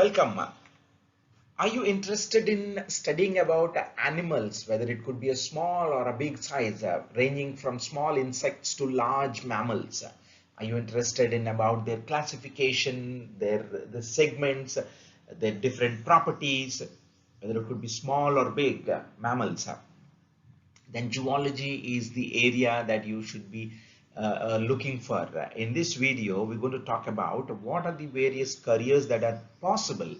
welcome. Are you interested in studying about animals, whether it could be a small or a big size, ranging from small insects to large mammals? Are you interested in about their classification, the segments, their different properties, whether it could be small or big mammals? Then zoology is the area that you should be looking for. In this video, we're going to talk about what are the various careers that are possible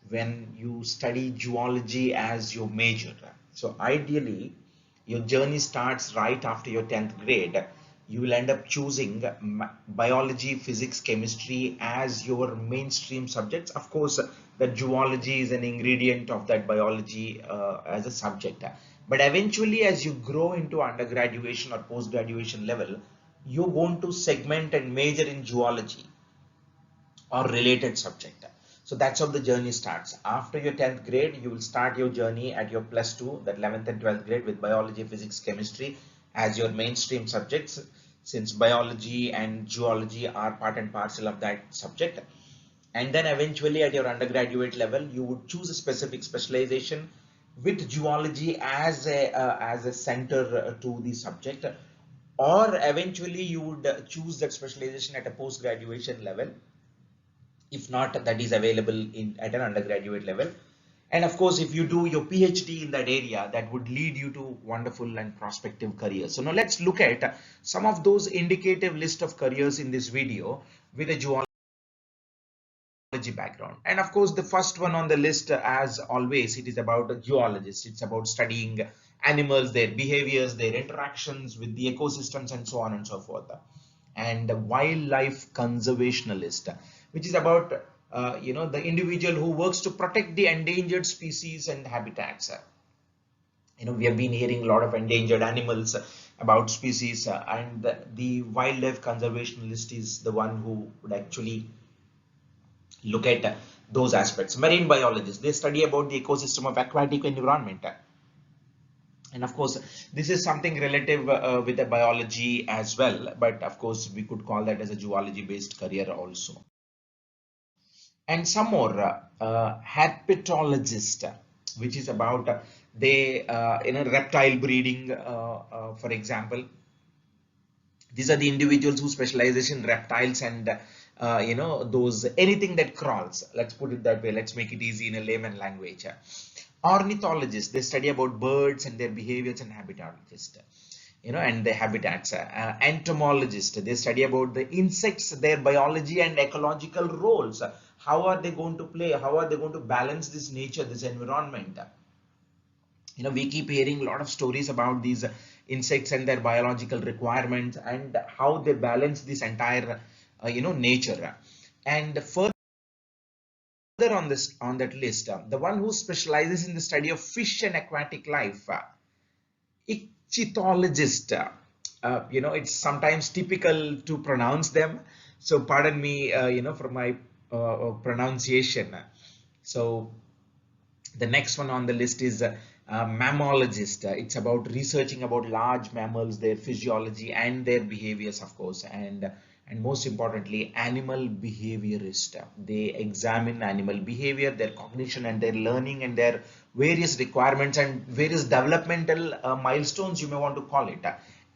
when you study zoology as your major. So ideally, your journey starts right after your 10th grade. You will end up choosing biology, physics, chemistry as your mainstream subjects. Of course, that zoology is an ingredient of that biology as a subject. But eventually, as you grow into undergraduation or post-graduation level, you want to segment and major in zoology or related subject. So that's how the journey starts. After your 10th grade, you will start your journey at your plus 2, that 11th and 12th grade, with biology, physics, chemistry as your mainstream subjects, since biology and zoology are part and parcel of that subject. And then eventually at your undergraduate level, you would choose a specific specialization with zoology as a center to the subject, or eventually you would choose that specialization at a post-graduation level, if not that is available at an undergraduate level. And of course, if you do your PhD in that area, that would lead you to wonderful and prospective careers. So now let's look at some of those indicative list of careers in this video with a zoology background. And of course, the first one on the list, as always, it is about a geologist. It's about studying animals, their behaviors, their interactions with the ecosystems, and so on and so forth. And a wildlife conservationalist, which is about the individual who works to protect the endangered species and habitats. We have been hearing a lot of endangered animals about species, and the wildlife conservationalist is the one who would actually look at those aspects. Marine biologists, they study about the ecosystem of aquatic environment. And of course, this is something relative with the biology as well, but of course, we could call that as a zoology based career also. And some more herpetologist, which is about reptile breeding, for example. These are the individuals who specialize in reptiles and those anything that crawls. Let's put it that way. Let's make it easy in a layman language. Ornithologists, they study about birds and their behaviors, and habitatologists, and their habitats. Entomologists, they study about the insects, their biology and ecological roles. How are they going to play? How are they going to balance this nature, this environment? We keep hearing a lot of stories about these insects and their biological requirements and how they balance this entire nature. And further on that list, the one who specializes in the study of fish and aquatic life, ichthyologist. It's sometimes typical to pronounce them, so pardon me for my pronunciation. So the next one on the list is mammologist. It's about researching about large mammals, their physiology and their behaviors, of course, and most importantly, animal behaviorist. They examine animal behavior, their cognition and their learning, and their various requirements and various developmental milestones, you may want to call it.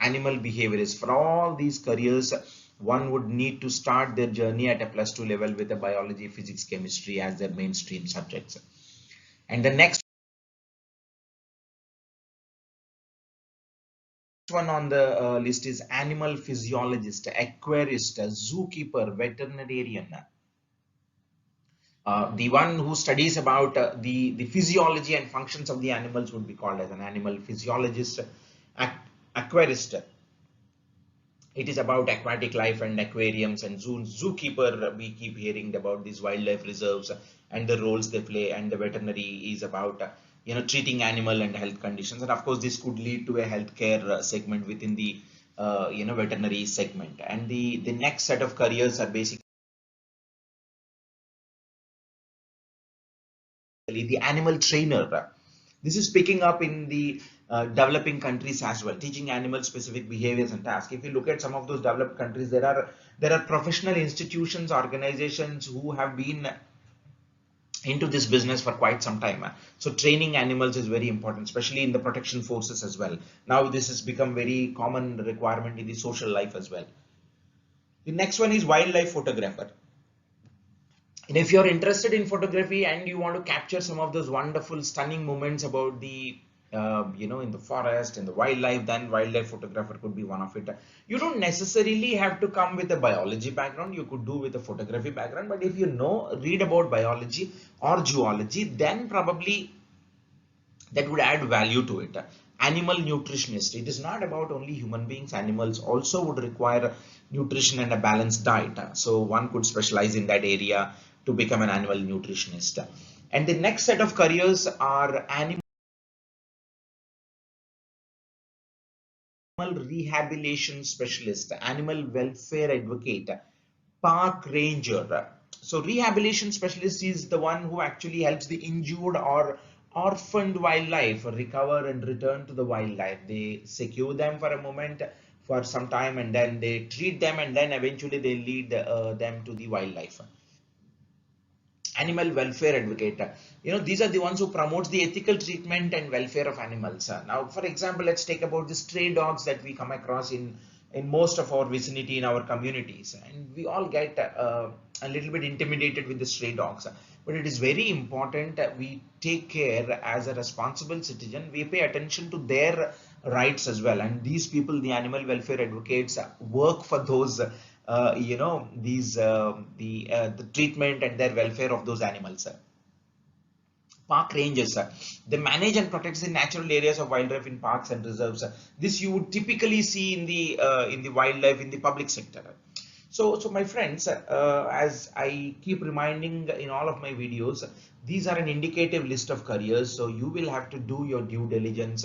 Animal behaviorist. For all these careers, one would need to start their journey at a plus 2 level with a biology, physics, chemistry as their mainstream subjects. And the next one on the list is animal physiologist, aquarist, zookeeper, veterinarian. The one who studies about the physiology and functions of the animals would be called as an animal physiologist. Aquarist, it is about aquatic life and aquariums. And zookeeper, we keep hearing about these wildlife reserves and the roles they play. And the veterinary is about treating animal and health conditions. And of course, this could lead to a healthcare segment within the veterinary segment. And the next set of careers are basically the animal trainer. This is picking up in the developing countries as well, teaching animal specific behaviors and tasks. If you look at some of those developed countries, there are professional institutions, organizations who have been into this business for quite some time. So training animals is very important, especially in the protection forces as well. Now this has become very common requirement in the social life as well. The next one is wildlife photographer. And if you're interested in photography and you want to capture some of those wonderful, stunning moments about the in the forest, in the wildlife, then wildlife photographer could be one of it. You don't necessarily have to come with a biology background. You could do with a photography background. But if you read about biology or zoology, then probably that would add value to it. Animal nutritionist. It is not about only human beings. Animals also would require nutrition and a balanced diet. So one could specialize in that area to become an animal nutritionist. And the next set of careers are animal rehabilitation specialist, animal welfare advocate, park ranger. So rehabilitation specialist is the one who actually helps the injured or orphaned wildlife recover and return to the wildlife. They secure them for a moment, for some time, and then they treat them, and then eventually they lead them to the wildlife. Animal welfare advocate, these are the ones who promotes the ethical treatment and welfare of animals. Now for example, let's take about the stray dogs that we come across in most of our vicinity, in our communities, and we all get a little bit intimidated with the stray dogs. But it is very important that we take care as a responsible citizen. We pay attention to their rights as well, and these people, the animal welfare advocates, work for those the treatment and their welfare of those animals. Park rangers, they manage and protect the natural areas of wildlife in parks and reserves. This you would typically see in the wildlife in the public sector. So my friends, as I keep reminding in all of my videos, these are an indicative list of careers. So you will have to do your due diligence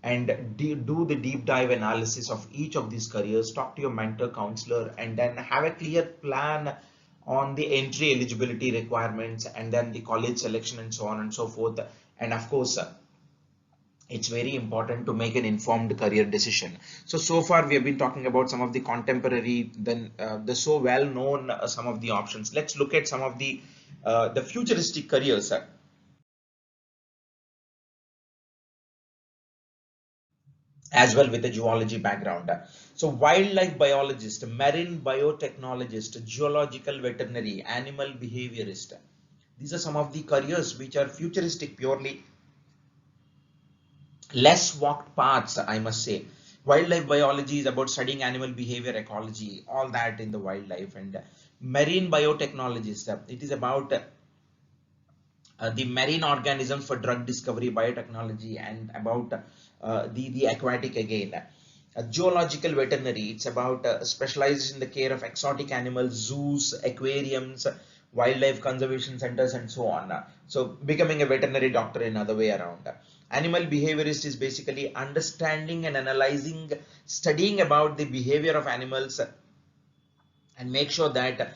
and do the deep dive analysis of each of these careers. Talk to your mentor, counselor, and then have a clear plan on the entry eligibility requirements, and then the college selection, and so on and so forth. And of course, it's very important to make an informed career decision. So far we have been talking about some of the contemporary, then the so well known some of the options. Let's look at some of the futuristic careers as well with a zoology background. So wildlife biologist, marine biotechnologist, geological veterinary, animal behaviorist. These are some of the careers which are futuristic, purely less walked paths, I must say. Wildlife biology is about studying animal behavior, ecology, all that in the wildlife. And marine biotechnologist, it is about the marine organisms for drug discovery, biotechnology, and about the aquatic again. Geological veterinary, it's about specializes in the care of exotic animals, zoos, aquariums, wildlife conservation centers, and so on. So becoming a veterinary doctor in other way around. Animal behaviorist is basically understanding and analyzing, studying about the behavior of animals, and make sure that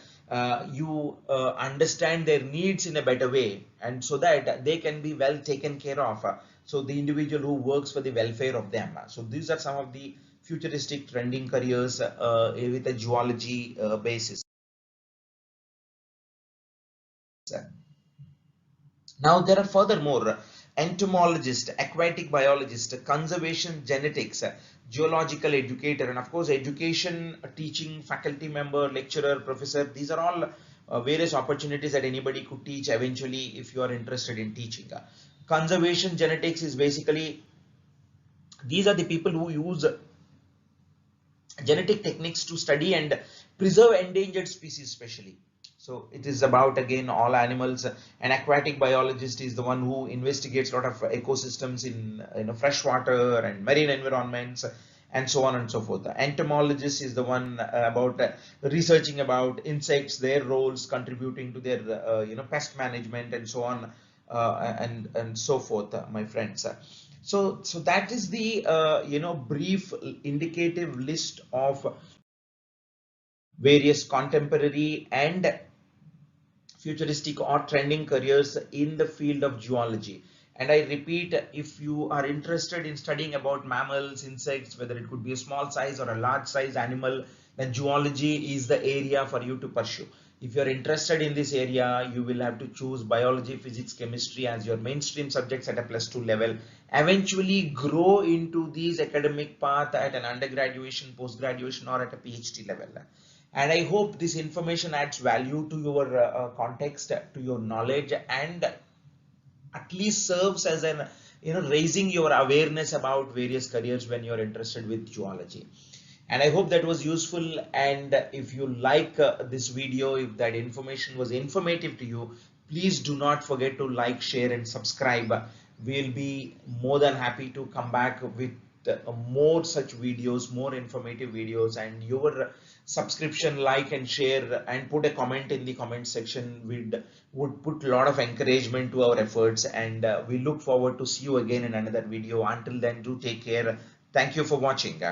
you understand their needs in a better way, and so that they can be well taken care of. So the individual who works for the welfare of them. So these are some of the futuristic trending careers with a zoology basis. Now there are furthermore entomologist, aquatic biologist, conservation genetics, geological educator, and of course education, teaching, faculty member, lecturer, professor. These are all various opportunities that anybody could teach eventually if you are interested in teaching. Conservation genetics is basically, these are the people who use genetic techniques to study and preserve endangered species especially. So it is about again all animals. An aquatic biologist is the one who investigates a lot of ecosystems in freshwater and marine environments, and so on and so forth. The entomologist is the one about researching about insects, their roles, contributing to their pest management, and so on and so forth, my friends. So that is the brief indicative list of various contemporary and futuristic or trending careers in the field of zoology. And I repeat, if you are interested in studying about mammals, insects, whether it could be a small size or a large size animal, then zoology is the area for you to pursue. If you're interested in this area, you will have to choose biology, physics, chemistry as your mainstream subjects at a +2 level. Eventually grow into these academic path at an undergraduation, post graduation, or at a PhD level. And I hope this information adds value to your context, to your knowledge, and at least serves as an raising your awareness about various careers when you're interested with zoology. And I hope that was useful. And if you like this video, if that information was informative to you, please do not forget to like, share, and subscribe. We'll be more than happy to come back with more such videos, more informative videos. And your subscription, like, and share, and put a comment in the comment section would put a lot of encouragement to our efforts. And we look forward to see you again in another video. Until then, do take care. Thank you for watching.